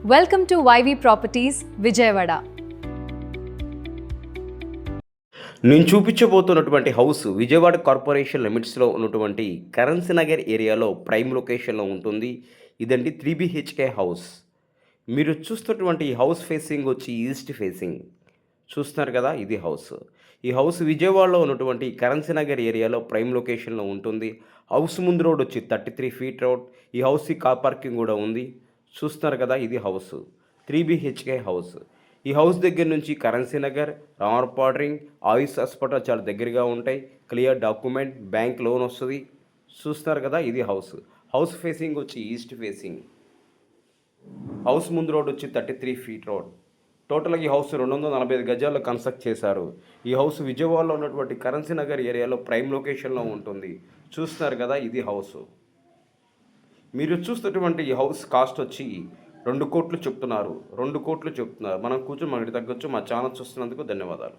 Welcome to YV Properties, Vijayawada. నేను చూపించబోతున్నటువంటి house Vijayawada corporation లిమిట్స్లో ఉన్నటువంటి కరెన్సీ నగర్ ఏరియాలో ప్రైమ్ లొకేషన్లో ఉంటుంది. ఇదండి 3 BHK హౌస్. మీరు చూస్తున్నటువంటి ఈ హౌస్ ఫేసింగ్ వచ్చి ఈస్ట్ ఫేసింగ్. చూస్తున్నారు కదా, ఇది హౌస్. ఈ హౌస్ విజయవాడలో ఉన్నటువంటి కరెన్సీ నగర్ ఏరియాలో ప్రైమ్ లొకేషన్లో ఉంటుంది. హౌస్ ముందు రోడ్ వచ్చి 33 ఫీట్ రోడ్. ఈ హౌస్కి కార్ పార్కింగ్ కూడా ఉంది. చూస్తున్నారు కదా, ఇది హౌస్ 3 BHK హౌస్. ఈ హౌస్ దగ్గర నుంచి కరెన్సీ నగర్, రామర్పాడ్రింగ్, ఆయుష్ హాస్పిటల్ చాలా దగ్గరగా ఉంటాయి. క్లియర్ డాక్యుమెంట్, బ్యాంక్ లోన్ వస్తుంది. చూస్తున్నారు కదా, ఇది హౌస్. హౌస్ ఫేసింగ్ వచ్చి ఈస్ట్ ఫేసింగ్. హౌస్ ముందు రోడ్ వచ్చి 33 ఫీట్ రోడ్. టోటల్గా ఈ హౌస్ 245 గజాల్లో కన్స్ట్రక్ట్ చేశారు. ఈ హౌస్ విజయవాడలో ఉన్నటువంటి కరెన్సీ నగర్ ఏరియాలో ప్రైమ్ లొకేషన్లో ఉంటుంది. చూస్తున్నారు కదా, ఇది హౌస్. మీరు చూస్తున్నటువంటి ఈ హౌస్ కాస్ట్ వచ్చి 2 కోట్లు చెప్తున్నారు. 2 కోట్లు చెప్తున్నారు. మనం కూర్చొని మనకి తగ్గొచ్చు. మా ఛానల్ చూస్తున్నందుకు ధన్యవాదాలు.